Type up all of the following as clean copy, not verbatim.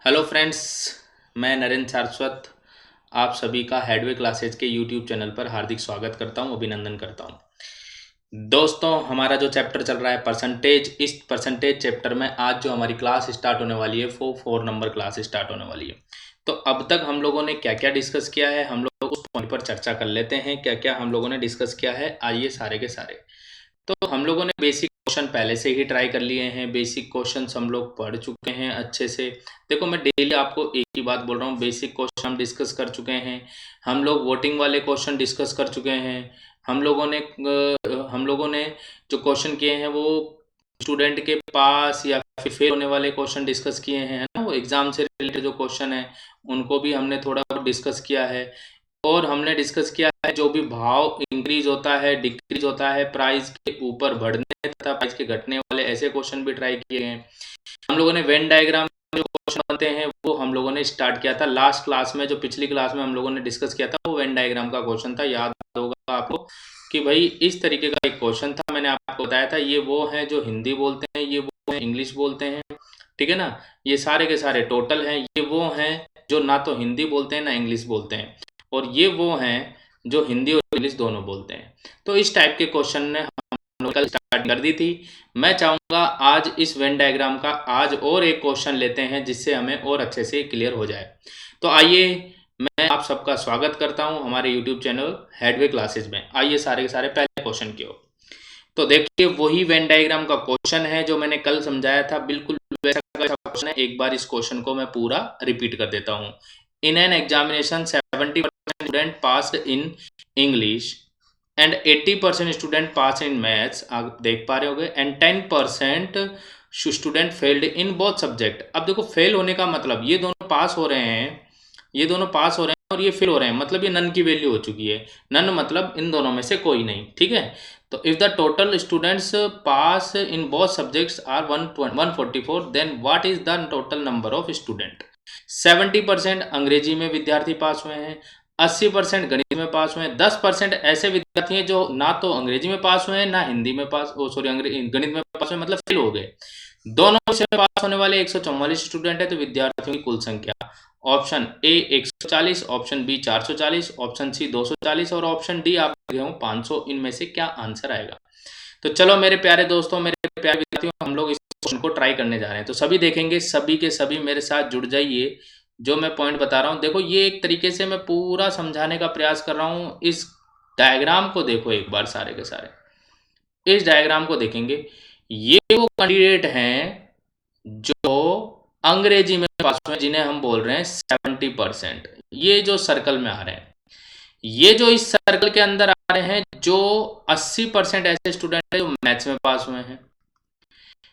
Hello friends, मैं नरेंद्र सारस्वत आप सभी का हेडवे क्लासेज के यूट्यूब चैनल पर हार्दिक स्वागत करता हूं, अभिनंदन करता हूं। दोस्तों, हमारा जो चैप्टर चल रहा है परसेंटेज, इस परसेंटेज चैप्टर में आज जो हमारी क्लास स्टार्ट होने वाली है वो 4 नंबर क्लास स्टार्ट होने वाली है। तो अब तक हम लोगों ने क्या क्या डिस्कस किया है, हम लोग उस पॉइंट पर चर्चा कर लेते हैं। क्या क्या हम लोगों ने डिस्कस किया है, आइए सारे के सारे। तो हम लोगों ने बेसिक क्वेश्चन पहले से ही ट्राई कर लिए हैं, बेसिक क्वेश्चंस हम लोग पढ़ चुके हैं अच्छे से। देखो, मैं डेली आपको एक ही बात बोल रहा हूँ, बेसिक क्वेश्चन हम डिस्कस कर चुके हैं। हम लोग वोटिंग वाले क्वेश्चन डिस्कस कर चुके हैं। हम लोगों ने जो क्वेश्चन किए हैं वो स्टूडेंट के पास या फिर फेल होने वाले क्वेश्चन डिस्कस किए हैं, है ना। वो एग्जाम से रिलेटेड जो क्वेश्चन है उनको भी हमने थोड़ा बहुत डिस्कस किया है। और हमने डिस्कस किया है जो भी भाव इंक्रीज होता है, डिक्रीज होता है, प्राइस के ऊपर बढ़ने तथा प्राइस के घटने वाले ऐसे क्वेश्चन भी ट्राई किए हैं। हम लोगों ने वेन डायग्राम जो क्वेश्चन बनते हैं वो हम लोगों ने स्टार्ट किया था लास्ट क्लास में। जो पिछली क्लास में हम लोगों ने डिस्कस किया था वो वेन डायग्राम का क्वेश्चन था। याद होगा आपको कि भाई इस तरीके का एक क्वेश्चन था। मैंने आपको बताया था ये वो है जो हिंदी बोलते हैं, ये वो है इंग्लिश बोलते हैं, ठीक है ना। ये सारे के सारे टोटल हैं, ये वो हैं जो ना तो हिंदी बोलते हैं ना इंग्लिश बोलते हैं, और ये वो हैं जो हिंदी और इंग्लिश दोनों बोलते हैं। तो इस टाइप के क्वेश्चन ने हम लोग कल स्टार्ट कर दी थी। मैं चाहूँगा आज इस वेन डायग्राम का आज और एक क्वेश्चन लेते हैं जिससे हमें और अच्छे से क्लियर हो जाए। तो आइए, मैं आप सबका स्वागत करता हूं हमारे यूट्यूब चैनल हेडवे क्लासेज में। आइए सारे के सारे पहले क्वेश्चन की ओर। तो देखिए, वही वेन डायग्राम का क्वेश्चन है जो मैंने कल समझाया था, बिल्कुल वैसा का क्वेश्चन है। एक बार इस क्वेश्चन को मैं पूरा रिपीट कर देता हूँ। In an examination 70% student passed in English and 80% student pass in maths, आप देख पा रहे होगे, and 10% student failed in both subject. अब देखो, फेल होने का मतलब ये दोनों पास हो रहे हैं, ये दोनों पास हो रहे हैं और ये फेल हो रहे हैं, मतलब ये नन की वैल्यू हो चुकी है। नन मतलब इन दोनों में से कोई नहीं, ठीक है। तो if the total students pass in both subjects are 144, then what is the total number of student. 70% अंग्रेजी में विद्यार्थी पास हुए हैं, 80% गणित में पास हुए हैं, 10% ऐसे विद्यार्थी हैं जो ना तो अंग्रेजी में पास हुए हैं ना हिंदी में पास, गणित में पास हुए, मतलब फेल हो गए। दोनों विषय में पास होने वाले 144 स्टूडेंट है, तो विद्यार्थियों की कुल संख्या option A 140, option B 440, option C 240 और ऑप्शन डी आप देख रहे हो 500। इनमें से क्या आंसर आएगा। तो चलो मेरे प्यारे दोस्तों, मेरे प्यारे विद्यार्थियों, हम लोग इस क्वेश्चन को ट्राई करने जा रहे हैं। तो सभी देखेंगे, सभी के सभी मेरे साथ जुड़ जाइए। जो मैं पॉइंट बता रहा हूँ, देखो ये एक तरीके से मैं पूरा समझाने का प्रयास कर रहा हूँ। इस डायग्राम को देखो एक बार सारे के सारे, इस डायग्राम को देखेंगे। ये वो कैंडिडेट हैं जो अंग्रेजी में पास हुए, जिन्हें हम बोल रहे हैं 70%। ये जो सर्कल में आ रहे हैं, ये जो इस सर्कल के अंदर आ रहे हैं, जो 80% ऐसे स्टूडेंट हैं जो मैथ्स में पास हुए हैं।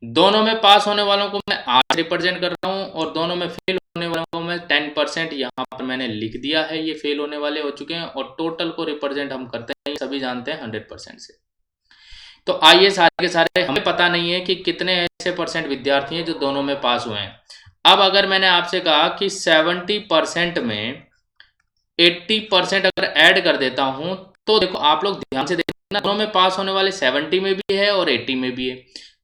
दोनों में पास होने वालों को मैं आज रिप्रेजेंट कर रहा हूं और दोनों में फेल होने वालों को मैं 10% यहाँ पर मैंने लिख दिया है। ये फेल होने वाले हो चुके हैं और टोटल को रिप्रेजेंट हम करते हैं, सभी जानते हैं 100% से। तो आइए सारे के सारे, हमें पता नहीं है कि कितने ऐसे परसेंट विद्यार्थी हैं जो दोनों में पास हुए हैं। अब अगर मैंने आपसे कहा कि 70% में 80% अगर ऐड कर देता हूं, तो देखो आप लोग ध्यान से देखना, दोनों में पास होने वाले 70 में भी है और 80 में भी है।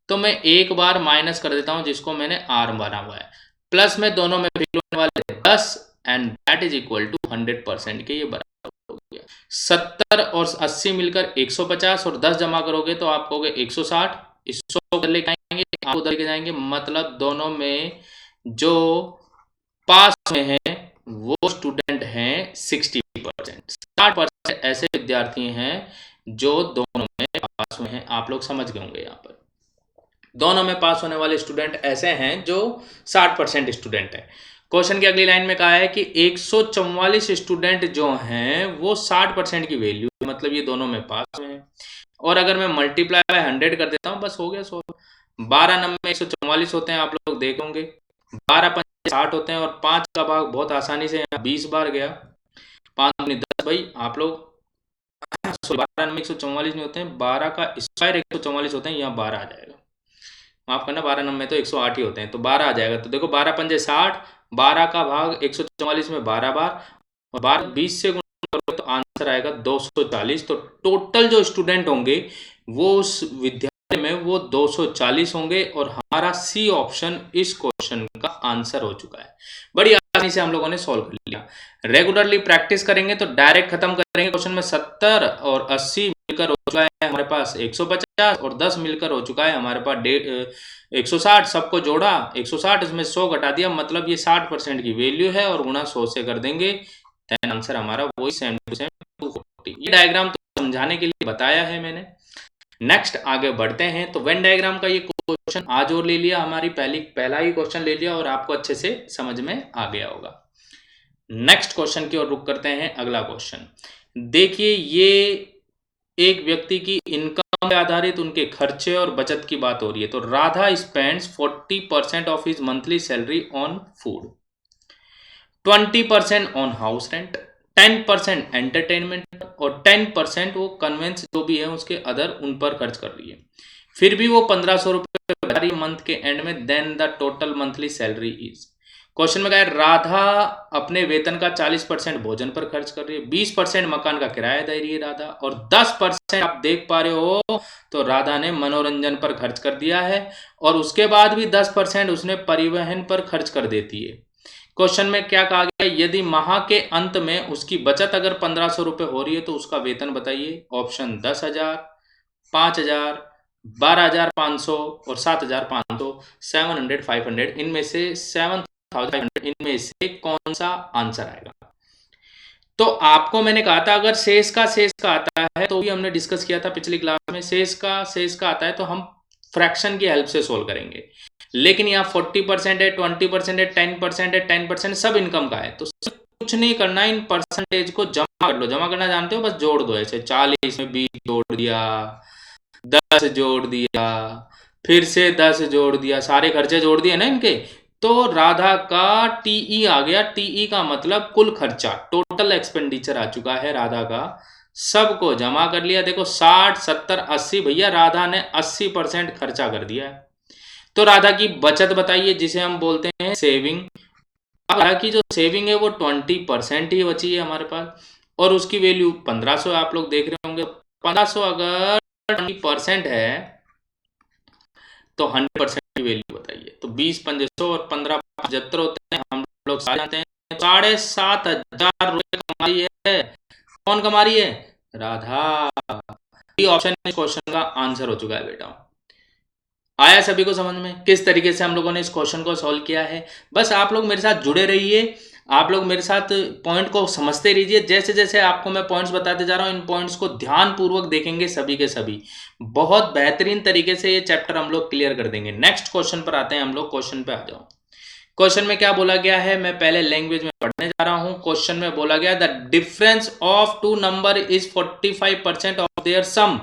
तो मैं एक बार माइनस कर देता हूं, जिसको मैंने आर बना हुआ है, प्लस में दोनों में फेल होने वाले 10, and that is equal to 100% के ये बराबर हो गया। 70 और 80 मिलकर 150 और 10 जमा करोगे तो आप कहोगे 160। इसको उधर लेके आएंगे, आप उधर लेके जाएंगे, मतलब दोनों में जो पास में है वो स्टूडेंट हैं 60%। 60% ऐसे विद्यार्थी हैं जो दोनों में पास हुए हैं। आप लोग समझ गए होंगे, यहाँ पर दोनों में पास होने वाले स्टूडेंट ऐसे हैं जो 60% स्टूडेंट है। क्वेश्चन की अगली लाइन में कहा है कि 144 स्टूडेंट जो हैं वो 60% की वैल्यू, मतलब ये दोनों में पास हुए हैं। और अगर मैं मल्टीप्लाई बाय 100 कर देता हूँ, बस हो गया 16। 12 नंबर 144 होते हैं, आप लोग देखेंगे 12 पंजे 60 होते हैं, और 5 का भाग बहुत आसानी से 20 बार गया, 5 दूनी 10। भाई आप लोग 12 नंबर 144 में होते हैं, 12 का स्क्वायर 144 होते हैं, यहाँ 12 आ जाएगा। माफ करना, 12 नंबर तो 108 ही होते हैं, तो 12 आ जाएगा। तो देखो 12 पंजे 60, 12 का भाग 144 में 12 बार, और 12 20 से गुणा करोगे तो आंसर आएगा 240। तो टोटल जो स्टूडेंट होंगे वो उस विद्यालय में वो 240 होंगे और हमारा सी ऑप्शन इस क्वेश्चन का आंसर हो चुका है। बड़ी आसानी से हम लोगों ने सॉल्व कर लिया। रेगुलरली प्रैक्टिस करेंगे तो डायरेक्ट खत्म करेंगे क्वेश्चन में। 70 और 80 मिलकर हो चुका है हमारे पास 150 और 10 मिलकर हो चुका है हमारे पास 160। सबको जोड़ा 160, इसमें 100 घटा दिया, मतलब ये 60% की वैल्यू है और गुणा 100 से कर देंगे, देन आंसर हमारा वही सेम टू सेम 240। ये डायग्राम तो समझाने के लिए बताया है मैंने। नेक्स्ट आगे बढ़ते हैं। तो वेन डायग्राम का ये क्वेश्चन आज और ले लिया, हमारी पहला ही क्वेश्चन ले लिया और आपको अच्छे से समझ में आ गया होगा। नेक्स्ट क्वेश्चन की ओर रुक करते हैं। अगला क्वेश्चन देखिए, ये एक व्यक्ति की इनकम पे आधारित उनके खर्चे और बचत की बात हो रही है। तो Radha spends 40% of his monthly salary on food, 20% on house rent, 10% entertainment और 10% वो कन्वेंस जो भी है उसके अदर उन पर खर्च कर रही है। फिर भी वो 1500 रुपये मंथ के एंड में, then the total monthly salary is. Question में कहा है राधा अपने वेतन का 40% भोजन पर खर्च कर रही है, 20% मकान का किराया दे रही है राधा, और 10% आप देख पा रहे हो तो राधा ने मनोरंजन पर खर्च कर दिया है, और उसके बाद भी 10% उसने परिवहन पर खर्च कर देती है। क्वेश्चन में क्या कहा गया, यदि माह के अंत में उसकी बचत अगर 1500 रुपये हो रही है तो उसका वेतन बताइए। ऑप्शन 10,000, 5,000, 12,500 और 7,500, 700, 500, इनमें से 7,500 इनमें से कौन सा आंसर आएगा। तो आपको मैंने कहा था अगर शेष का आता है, तो भी हमने डिस्कस किया था पिछली क्लास में, शेष का आता है तो हम फ्रैक्शन की हेल्प से सोल्व करेंगे। लेकिन यहाँ 40% है, 20% है, 10% है, 10% सब इनकम का है, तो कुछ नहीं करना, इन परसेंटेज को जमा कर लो। जमा करना जानते हो, बस जोड़ दो ऐसे। 40 में 20 जोड़ दिया, 10 जोड़ दिया, फिर से 10 जोड़ दिया, सारे खर्चे जोड़ दिए ना इनके, तो राधा का टीई आ गया। टीई का मतलब कुल खर्चा, टोटल एक्सपेंडिचर आ चुका है राधा का। सबको जमा कर लिया। देखो 60, 70, 80, भैया राधा ने 80% खर्चा कर दिया है। तो राधा की बचत बताइए, जिसे हम बोलते हैं सेविंग। अब राधा की जो सेविंग है वो 20% ही बची है हमारे पास, और उसकी वैल्यू 1500 आप लोग देख रहे होंगे। 1500 अगर 20% है तो 100% की वैल्यू बताइए। तो 20 500 और 15 75 होते हैं, हम लोग सारे जानते हैं। 7,500 रुपये कमा रही है। कौन कमा रही है? राधा। ये ऑप्शन इस क्वेश्चन का आंसर हो चुका है बेटा। आया सभी को समझ में किस तरीके से हम लोगों ने इस क्वेश्चन को सॉल्व किया है? बस आप लोग मेरे साथ जुड़े रहिए, आप लोग मेरे साथ पॉइंट को समझते रहिए। जैसे जैसे आपको मैं पॉइंट्स बताते जा रहा हूँ, इन पॉइंट्स को ध्यानपूर्वक देखेंगे सभी के सभी, बहुत बेहतरीन तरीके से ये चैप्टर हम लोग क्लियर कर देंगे। नेक्स्ट क्वेश्चन पर आते हैं हम लोग। क्वेश्चन पे आ जाओ। क्वेश्चन में क्या बोला गया है, मैं पहले लैंग्वेज में पढ़ने जा रहा हूं। क्वेश्चन में बोला गया the difference of two number is 45% of their sum,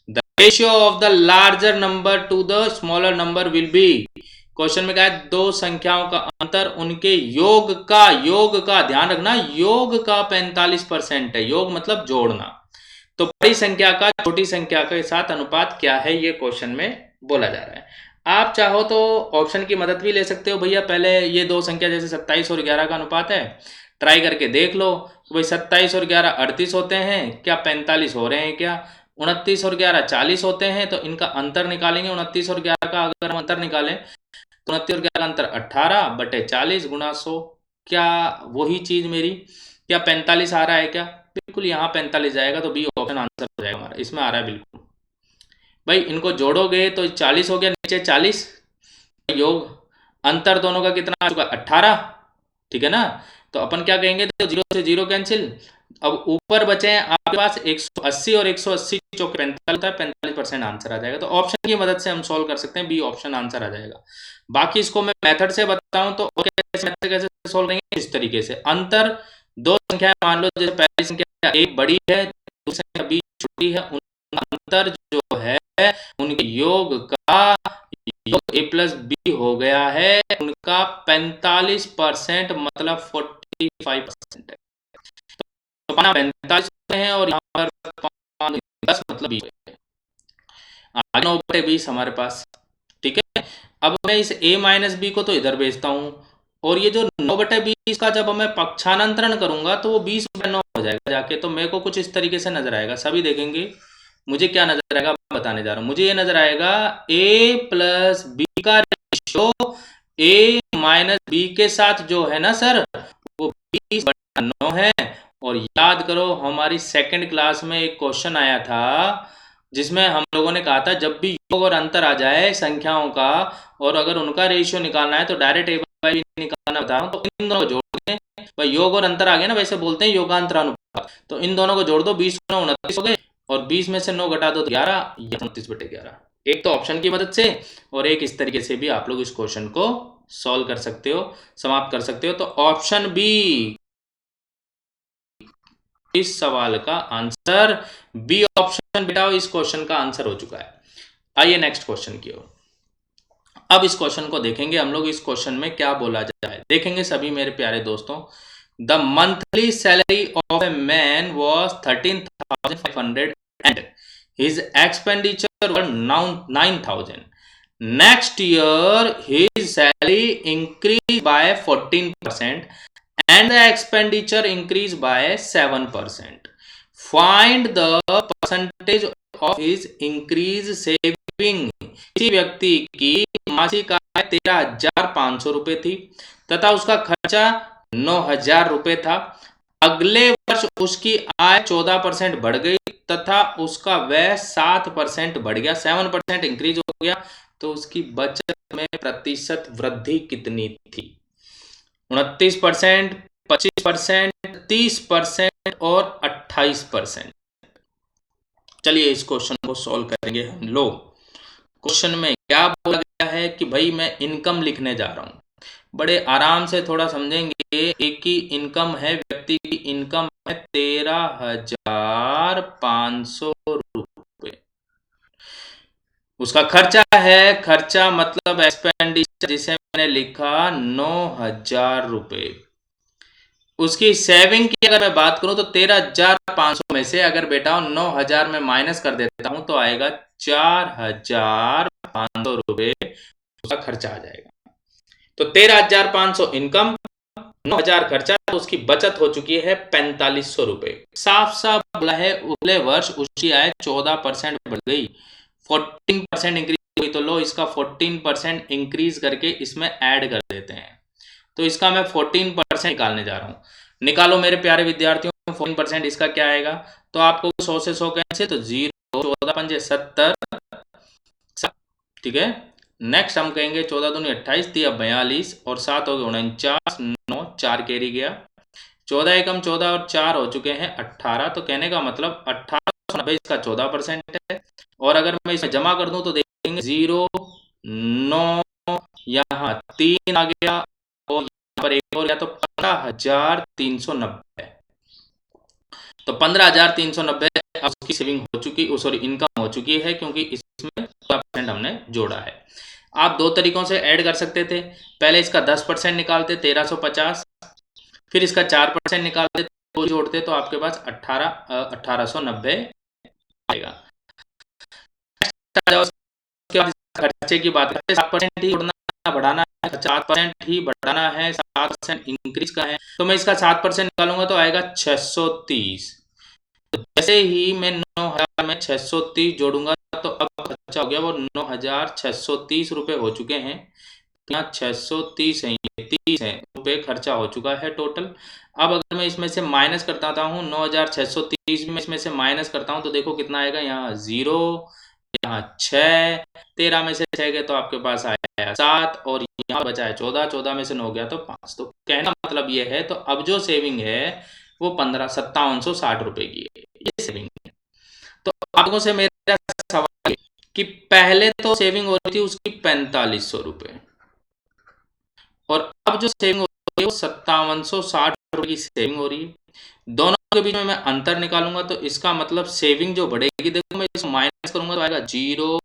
the ratio of the larger number to the smaller number will be. Question में क्या है, दो संख्याओं का अंतर उनके योग का ध्यान रखना, योग का 45% है। योग मतलब जोड़ना। तो बड़ी संख्या का छोटी संख्या के साथ अनुपात क्या है, ये क्वेश्चन में बोला जा रहा है। आप चाहो तो ऑप्शन की मदद भी ले सकते हो भैया। पहले ये दो संख्या जैसे 27 और 11 का अनुपात है, ट्राई करके देख लो भाई 27 और 11 38 होते हैं क्या, 45 हो रहे हैं क्या, 29 और 11 40 होते हैं, तो इनका अंतर निकालेंगे। 29 और 11 का अगर हम अंतर निकालें तो 29 और 11 का अंतर 18/40 गुणा 100। क्या वही चीज मेरी, क्या 45 आ रहा है क्या? बिल्कुल यहाँ 45 जाएगा, तो बी ऑप्शन आंसर हो जाएगा हमारा, इसमें आ रहा है बिल्कुल। भाई इनको जोड़ोगे तो 40 हो गया, नीचे 40, योग अंतर दोनों का कितना आ चुका, 18, ठीक है ना। तो अपन क्या कहेंगे, तो 0 से 0 कैंसिल। अब ऊपर बचे हैं आपके पास 180 और 180 चौके 45 होता है, 45% आंसर आ जाएगा। तो ऑप्शन की मदद से हम सॉल्व कर सकते हैं, बी ऑप्शन आंसर आ जाएगा। बाकी इसको मैं मेथड से बताऊं तो कैसे सॉल्व करेंगे, इस तरीके से। अंतर दो संख्या मान लो, जैसे पहली संख्या एक बड़ी है, दूसरी संख्या बी छोटी है, उनका अंतर जो है उनके योग का योग a प्लस बी हो गया है, उनका 45%, मतलब 45% है। तो 45 है और यहाँ पर 10 मतलब 20 है, 9/20 हमारे पास, ठीक है। अब मैं इस a माइनस बी को तो इधर भेजता हूँ, और ये जो 9/20 का जब मैं पक्षांतरण करूंगा तो वो 20/9 हो जाएगा जाके। तो मेरे को कुछ इस तरीके से नजर आएगा, सभी देखेंगे मुझे क्या नजर आएगा बताने जा रहा हूं। मुझे ये नजर आएगा a प्लस बी का रेशियो a माइनस बी के साथ जो है ना सर, वो 20/9 है। और याद करो हमारी सेकंड क्लास में एक क्वेश्चन आया था जिसमें हम लोगों ने कहा था जब भी योग और अंतर आ जाए संख्याओं का और अगर उनका रेशियो निकालना है तो डायरेक्ट a बाई बी निकालना बता रहा हूं, तो इन दोनों को जोड़ दें भाई, योग और अंतर आ गया ना, वैसे बोलते हैं योगांतरानुपात, तो इन दोनों को जोड़ दो, 20 गुना 29 हो गए और 20 में से 9 घटा दो तो 11, 29/11। एक तो ऑप्शन की मदद से और एक इस तरीके से भी आप लोग इस क्वेश्चन को सॉल्व कर सकते हो, समाप्त कर सकते हो। तो ऑप्शन बी इस सवाल का आंसर, बी ऑप्शन बेटा इस क्वेश्चन का आंसर हो चुका है। आइए नेक्स्ट क्वेश्चन की ओर। अब इस क्वेश्चन को देखेंगे हम लोग, इस क्वेश्चन में क्या बोला जाए देखेंगे सभी मेरे प्यारे दोस्तों। The monthly salary of a man was 13,500 and his expenditure were 9,000। Next year his salary increase by 14% and the expenditure increased by 7%. Find the percentage of his increase saving। किसी व्यक्ति की मासिक आय 13,500 रुपए थी तथा उसका खर्चा 9,000 रुपए था। अगले वर्ष उसकी आय 14% बढ़ गई तथा उसका व्यय 7% बढ़ गया, 7% इंक्रीज हो गया, तो उसकी बचत में प्रतिशत वृद्धि कितनी थी? 29%, 25%, 30% और 28%। चलिए इस क्वेश्चन को सॉल्व करेंगे हम लोग। क्वेश्चन में क्या बोला गया है कि भाई मैं इनकम लिखने जा रहा हूं, बड़े आराम से थोड़ा समझेंगे। एक ही इनकम है, व्यक्ति की इनकम है 13,500 रुपए, उसका खर्चा है, खर्चा मतलब एक्सपेंडिचर जिसे मैंने लिखा 9,000 रुपए। उसकी सेविंग की अगर मैं बात करूं तो 13,500 में से अगर बेटा 9,000 में माइनस कर देता हूं तो आएगा 4,500 रुपए उसका खर्चा आ जाएगा। तो 13,500 इनकम, 9,000 खर्चा, तो उसकी बचत हो चुकी है 4,500 रुपए। साफ साफ बोला है अगले वर्ष उसकी आय 14% बढ़ गई, 14% इंक्रीज हुई। तो लो इसका 14% इंक्रीज करके इसमें ऐड कर देते हैं, तो इसका मैं 14% निकालने जा रहा हूं। निकालो मेरे प्यारे विद्यार्थियों, 14% इसका क्या आएगा? तो आपको 100 से 100 कैसे, तो 0, 14 पंजे 70, ठीक है। नेक्स्ट हम कहेंगे 14 दूनी 28, 42 और 7 हो गए 49, 9 4 कैरी गया, 14 एकम 14 और 4 हो चुके हैं 18। तो कहने का मतलब 1890 इसका 14% है। और अगर मैं इसमें जमा कर दूं तो देखेंगे 0, 9, यहाँ 3 आ गया और यहाँ पर एक और गया, तो 15,390। तो 15,390 उसकी सेविंग हो चुकी, सॉरी इनकम हो चुकी है, क्योंकि इसमें 10% हमने जोड़ा है। आप दो तरीकों से ऐड कर सकते थे, पहले इसका 10% निकालते 1350, फिर इसका 4% निकालते तो जोड़ते, तो आपके पास 1890 आएगा। खर्चे की बात करते 7% ही जोड़ना बढ़ाना है, 7% ही बढ़ाना है, 7% इंक्रीज का है, तो मैं इसका 7% निकालूंगा तो आएगा 630। तो जैसे ही मैं 9,000 में 630 जोड़ूंगा तो अब खर्चा हो गया वो 9,630 रुपए हो चुके हैं। यहाँ 630 है, 30 है रुपए खर्चा हो चुका है टोटल। अब अगर मैं इसमें से माइनस करता हूँ 9,630 में इसमें से माइनस करता हूँ तो देखो कितना आएगा, यहाँ 0, यहाँ 6, 13 में से 6 गए तो आपके पास आया 7 और यहाँ बचा है 14, 14 में से 9 गया तो 5। तो कहना मतलब ये है, तो अब जो सेविंग है वो 5,760 रुपए की है, ये सेविंग है। तो आपको से मेरा सवाल है कि पहले तो सेविंग हो रही थी उसकी 4,500 रुपए और अब जो सेविंग हो रही है वो 5,760 रुपए की सेविंग हो रही है। दोनों के बीच में मैं अंतर निकालूंगा तो इसका मतलब सेविंग जो बढ़ेगी, देखो मैं इसको माइनस करूंगा तो आएगा 0,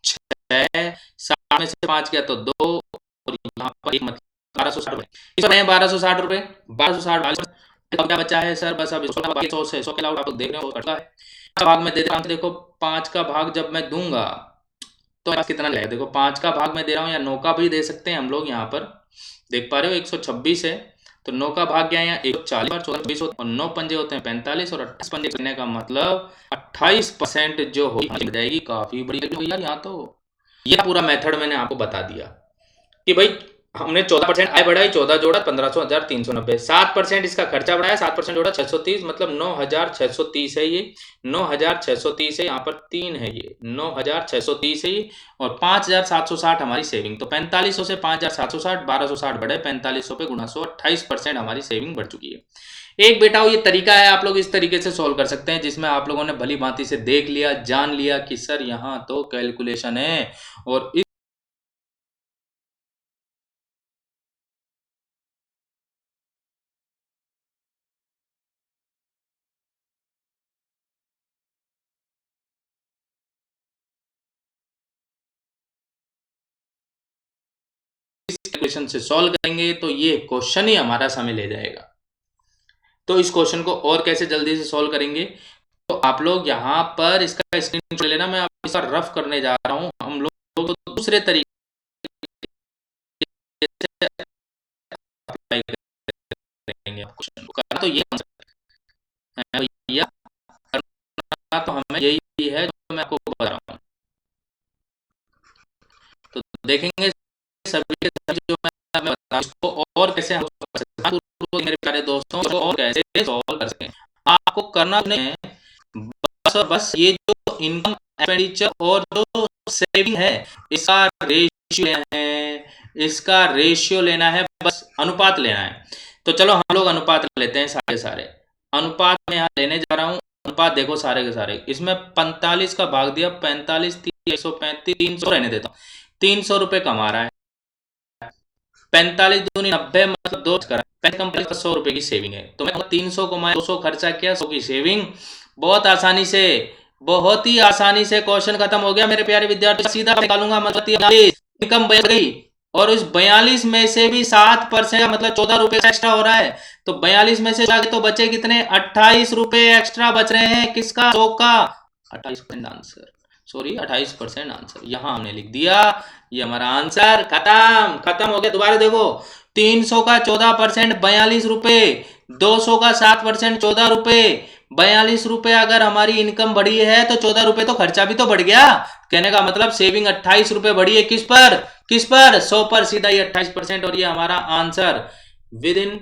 6, 7 में से 5 गया तो 2 और यहाँ पर एक, मतलब 1,260 रुपए। इस पर 1,260 रुपए, 1,260 क्या बचा है सर? बस अब 100 से 100 के अलावा आप लोग देख रहे हो कटता है। भाग में दे देता हूँ, देखो 5 का भाग जब मैं दूंगा तो कितना लगेगा, देखो 5 का भाग मैं दे रहा हूँ या 9 का भी दे सकते हैं हम लोग, यहाँ पर देख पा रहे हो 126 है, तो 9 का भाग क्या है यहाँ 140 और 14 20 और 9 पंजे होते हैं 45 और 28 पंजे करने का मतलब 28% जो हो जाएगी। काफी बड़ी हो यार यहाँ तो। ये पूरा मेथड मैंने आपको बता दिया कि भाई हमने 14% आय बढ़ाई, 14 जोड़ा 1500 हजार 390, 7% इसका खर्चा बढ़ाया, 7% जोड़ा 630, मतलब 9630 है ये, 9630 है, यहाँ पर 3 है ये 9630 है ये, और 5760 हमारी सेविंग। तो 4500 से 5760 1260 बढ़े 4500 पे गुणा 100, 28% हमारी सेविंग बढ़ चुकी है। एक बेटा ये तरीका है, आप लोग इस तरीके से सॉल्व कर सकते हैं जिसमें आप लोगों ने भली भांति से देख लिया, जान लिया कि सर यहाँ तो कैलकुलेशन है। और क्वेश्चन से सॉल्व करेंगे तो ये क्वेश्चन ही हमारा समय ले जाएगा। तो इस क्वेश्चन को और कैसे जल्दी से सॉल्व करेंगे, तो आप लोग यहाँ पर इसका स्क्रीनशॉट लेना, मैं आपको इसका रफ करने जा रहा हूँ। हम लोग दूसरे तरीके से अप्लाई करेंगे क्वेश्चन को। करना तो ये भैया, करना तो हमें यही है जो मैं आपको बता रहा हूँ। तो देखेंगे सभी के सभी जो मैं बता इसको और कैसे हम मेरे प्यारे दोस्तों को और कैसे सॉल्व कर सकें। आपको करना है बस ये जो इनकम एक्सपेंडिचर और जो सेविंग है इसका रेशियो लेना है, इसका रेशियो लेना है, बस अनुपात लेना है। तो चलो हम लोग अनुपात लेते हैं सारे अनुपात में यहाँ लेने जा रहा हूँ। अनुपात देखो सारे के सारे, इसमें 45 का भाग दिया 45 135 300 रहने देता हूँ, 300 रुपए कमा रहा है। 45 दूनी 90 मतलब 2 करा 100 रुपए की सेविंग है। तो मैं 300 कमाया 200 खर्चा किया 100 की सेविंग। बहुत आसानी से, बहुत ही आसानी से क्वेश्चन खत्म हो गया मेरे प्यारे विद्यार्थी। सीधा निकालूंगा, मतलब इनकम बढ़ गई और इस 42 में से भी 7% मतलब 14 रुपए एक्स्ट्रा हो रहा है। तो 42 में से तो बचे कितने 28 रुपए एक्स्ट्रा बच रहे हैं। किसका 100 का 28% आंसर, सॉरी 28% आंसर यहां हमने लिख दिया। ये हमारा आंसर खत्म हो गया। दोबारा देखो 300 का 14% 42 रुपए, 200 का 7% 14 रुपए, 42 रुपए अगर हमारी इनकम बढ़ी है तो 14 रुपए तो खर्चा भी तो बढ़ गया। कहने का मतलब सेविंग 28 रुपए बढ़ी है। किस पर 100 पर, सीधा ये 28%। और ये हमारा answer with in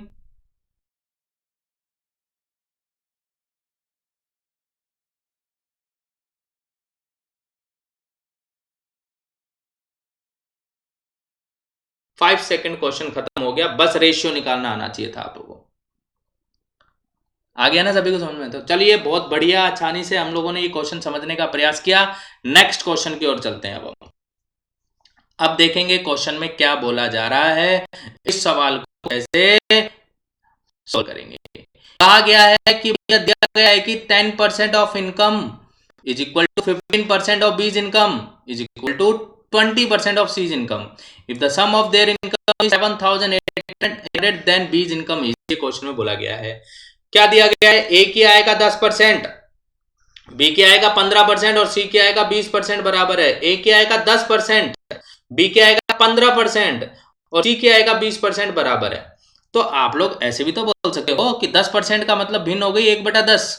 5 second question खत्म हो गया। बस रेशियो निकालना आना चाहिए था आप लोगों को। आ गया ना सभी को समझ में? तो चलिए बहुत बढ़िया, आसानी से हम लोगों ने ये क्वेश्चन समझने का प्रयास किया। नेक्स्ट क्वेश्चन की ओर चलते हैं। अब देखेंगे क्वेश्चन में क्या बोला जा रहा है, इस सवाल को कैसे सॉल्व करेंगे। कहा गया है कि दिया गया है कि 10% of income is equal to 15% of B's income is equal to 20% of C's income. If the sum of their income is 7,800, then B's income is, ये क्वेश्चन में बोला गया है। क्या दिया गया है, A की आय का 10%, B की आय का 15% और C की आय का 20% बराबर है। A की आय का 10%, B की आय का 15% और C की आय का 20% बराबर है। तो आप लोग ऐसे भी तो बोल सकते हो कि 10% का मतलब भिन्न हो गई 1/10।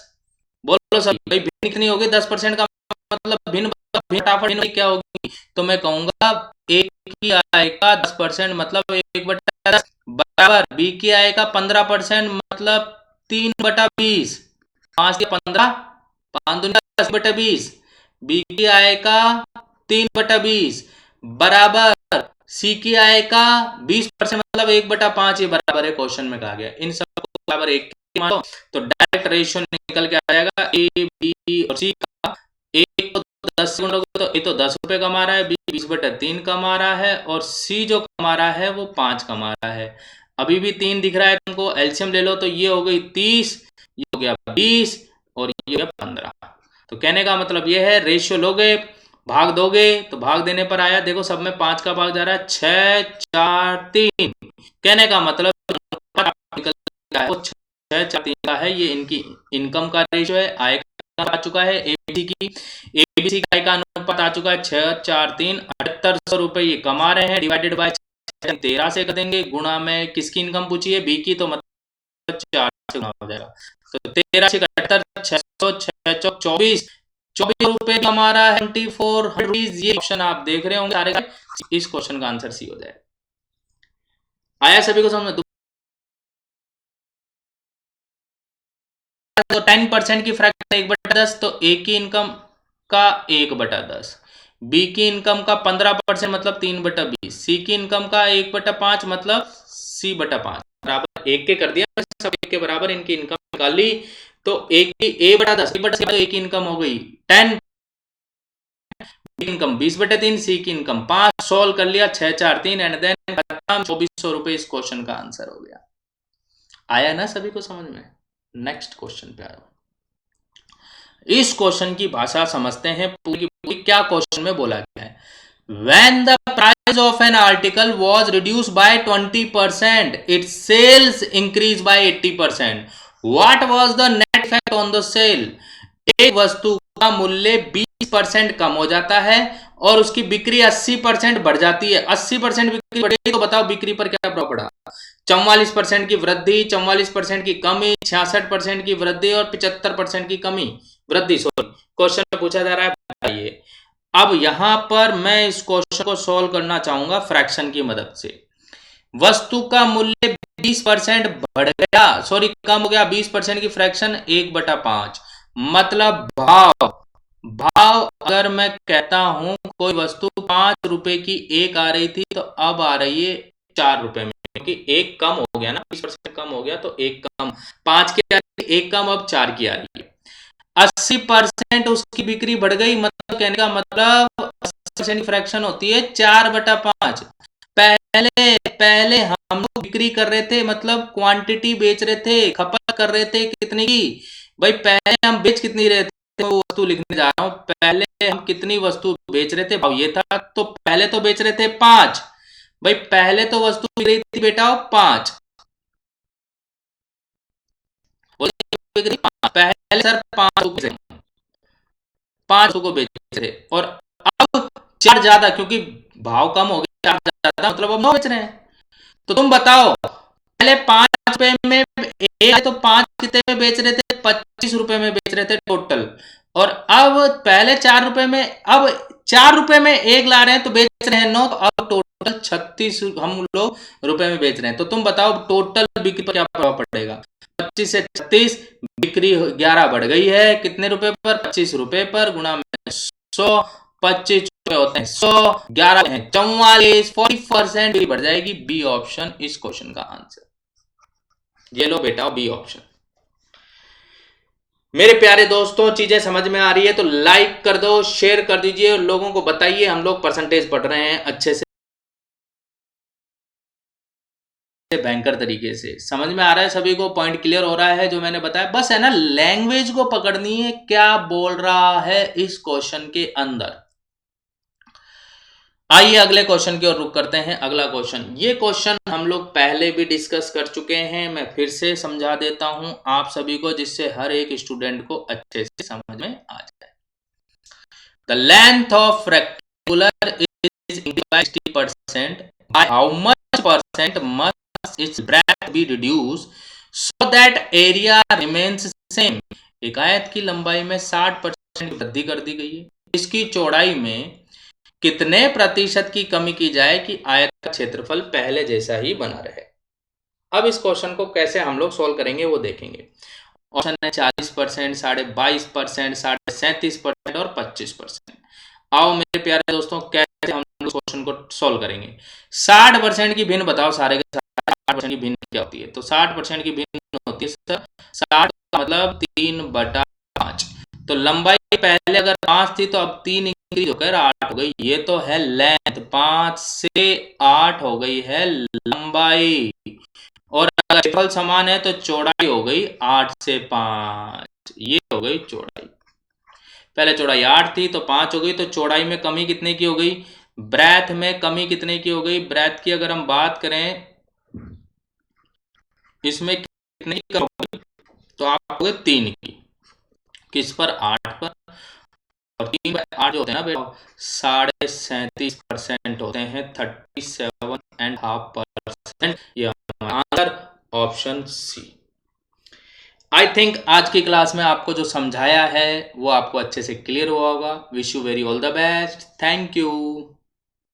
बोलो सर भाई भिन्न कितनी होगी, 10% का मतलब भिन्न फटाफट क्या होगी। तो मैं कहूंगा ए की आय का 10% मतलब 1/10 बराबर बी की आय का 15% मतलब 3/20, 5 15 5 दूनी 10/20, बी की आय का 3/20 बराबर सी की आय का 20% मतलब 1/5 बराबर है। क्वेश्चन में कहा गया इन सबको बराबर 1 मानो तो डायरेक्ट रेशियो निकल के आ जाएगा ए बी और सी का। एक तो 10 तो ए तो 10 रुपए कमा रहा है, बी 20/3 कमा रहा है और सी जो कमा रहा है वो 5 कमा रहा है। अभी भी 3 दिख रहा है तुमको, एलसीएम ले लो तो ये हो गई 30, ये हो गया 20 और ये हो गया 15। तो कहने का मतलब ये है रेशियो लोगे भाग दोगे तो भाग देने पर आया, देखो सब में 5 का भाग जा रहा है 6 4 3। कहने का मतलब निकल गया है 6 4 3 का है। ये इनकी इनकम का रेशियो है, आय का आ चुका है एबीसी का आय का अनुपात आ चुका है 6 4 3। 7800 रुपए ये कमा रहे हैं डिवाइडेड बाय 13 से कर देंगे, गुणा में किसकी इनकम पूछी है, बी की, तो मतलब 4 से गुणा हो जाएगा। तो 13 से 71, 600, 6 चौक 24, 24 रुपए हमारा 2400 रुपीज। ये ऑप्शन आप देख रहे होंगे सारे, इस क्वेश्चन का आंसर सी हो जाएगा। आया सभी को समझ में? तो 10% की फ्रैक्शन 1/10, तो ए की इनकम का 1/10, बी की इनकम का 15% मतलब 3/20, सी की इनकम का 1/5 मतलब C/5 बराबर 1 के कर दिया, सब 1 के बराबर इनकी इनकम निकाली। तो एक की A/10, 1/10 तो ए की इनकम हो गई 10, इनकम 20/3, सी की इनकम 5, सोल्व कर लिया 6 4 3 एंड देन खत्म, 2400 रुपए इस क्वेश्चन का आंसर हो गया। आया ना सभी को समझ में? नेक्स्ट क्वेश्चन पे आया। इस क्वेश्चन की भाषा समझते हैं पूरी पूरी, क्या क्वेश्चन में बोला गया है। When the price of an article was reduced by 20%, its sales increased by 80%. What was the net effect on the sale? एक वस्तु का मूल्य 20% कम हो जाता है और उसकी बिक्री 80% बढ़ जाती है। 80% बिक्री बढ़ेगी तो बताओ बिक्री पर क्या प्रभाव पड़ा। 44% की वृद्धि, 44% की कमी, 66% की वृद्धि और 75% की कमी वृद्धि। सॉरी, क्वेश्चन में पूछा जा रहा है बताइए। अब यहां पर मैं इस क्वेश्चन को सॉल्व करना चाहूंगा फ्रैक्शन की मदद से। वस्तु का मूल्य 20% बढ़ गया, सॉरी कम हो गया, 20% की फ्रैक्शन 1/5 मतलब भाव। भाव अगर मैं कहता हूं कोई वस्तु 5 रुपए की एक आ रही थी तो अब आ रही है 4 रुपए में, क्योंकि एक कम हो गया ना, 20% कम हो गया तो एक कम, 5 की एक कम अब 4 की आ रही है। 80% उसकी बिक्री बढ़ गई, मतलब कहने का मतलब 80% की फ्रैक्शन होती है 4/5। पहले पहले हम लोग बिक्री कर रहे थे, मतलब क्वांटिटी बेच रहे थे, खपत कर रहे थे कितनी की भाई, पहले हम बेच कितनी रहे थे, वो वस्तु लिखने जा रहा हूं। पहले हम कितनी वस्तु बेच रहे थे, भाव ये था, तो पहले तो बेच रहे थे 5 भाई, पहले तो वस्तु बिक रही थी बेटा 5, पहले सर 5 को बेच रहे और अब 4 ज्यादा, क्योंकि भाव कम हो गया, 4 ज्यादा मतलब अब 9 बेच रहे हैं। तो तुम बताओ पहले 5 रुपए में एक तो 5 कितने में बेच रहे थे, 25 रुपए में बेच रहे थे टोटल, और अब पहले 4 रुपए में, अब 4 रुपए में एक ला रहे हैं तो बेच रहे हैं 9, तो अब टोटल 36 हम लोग रुपए में बेच रहे हैं। तो तुम बताओ टोटल बिक्री पर क्या प्रभाव पड़ेगा। 25 से 36, बिक्री 11 बढ़ गई है, कितने रुपए पर, 25 रुपए पर, गुणा में 100, 25 रुपए होते हैं 100, 11 है 44, 40% बढ़ जाएगी। बी ऑप्शन इस क्वेश्चन का आंसर। ये लो बेटा बी ऑप्शन। मेरे प्यारे दोस्तों चीजें समझ में आ रही है तो लाइक कर दो, शेयर कर दीजिए और लोगों को बताइए हम लोग परसेंटेज पढ़ रहे हैं अच्छे से, भयंकर तरीके से। समझ में आ रहा है सभी को, पॉइंट क्लियर हो रहा है जो मैंने बताया। बस है ना, लैंग्वेज को पकड़नी है, क्या बोल रहा है इस क्वेश्चन के अंदर। आइए अगले क्वेश्चन की ओर रुख करते हैं। अगला क्वेश्चन, ये क्वेश्चन हम लोग पहले भी डिस्कस कर चुके हैं, मैं फिर से समझा देता हूं आप सभी को, जिससे हर एक स्टूडेंट को अच्छे से समझ में आ जाए। The length of rectangular is increase 60%, by how much percent must its breadth be reduced so that area remains same। एक आयत की लंबाई में 60% वृद्धि कर दी गई है, इसकी चौड़ाई में कितने प्रतिशत की कमी की जाए कि आयत का क्षेत्रफल पहले जैसा ही बना रहे। अब इस क्वेश्चन को कैसे हम लोग सोल्व करेंगे वो देखेंगे। ऑप्शन है 40%, 22%, 37% और 25%। आओ मेरे प्यारे दोस्तों कैसे हम लोग क्वेश्चन को सोल्व करेंगे। 60% की भिन्न बताओ सारे के 60% की भिन्न क्या होती है। तो 60% की भिन्न होती है सर 60 का मतलब 3/5। तो लंबाई पहले अगर 5 थी तो अब 3 इंक्रीज होकर 8 हो गई। ये तो है लेंथ, 5 से 8 हो गई है लंबाई, और अगर क्षेत्रफल समान है तो चौड़ाई हो गई 8 से 5, ये हो गई चौड़ाई। पहले चौड़ाई 8 थी तो 5 हो गई, तो चौड़ाई में कमी कितने की हो गई, ब्रेथ में कमी कितने की हो गई। ब्रेथ की अगर हम बात करें इसमें कितने की कमी होगी, तो आप हो गए 3 की, किस पर, 8 पर। और 3/8 जो होते हैं ना बेटा 37.5% होते हैं, 37.5%। ये हमारा answer option C. I think आज की क्लास में आपको जो समझाया है वो आपको अच्छे से क्लियर हुआ होगा। Wish you very all the best. Thank you.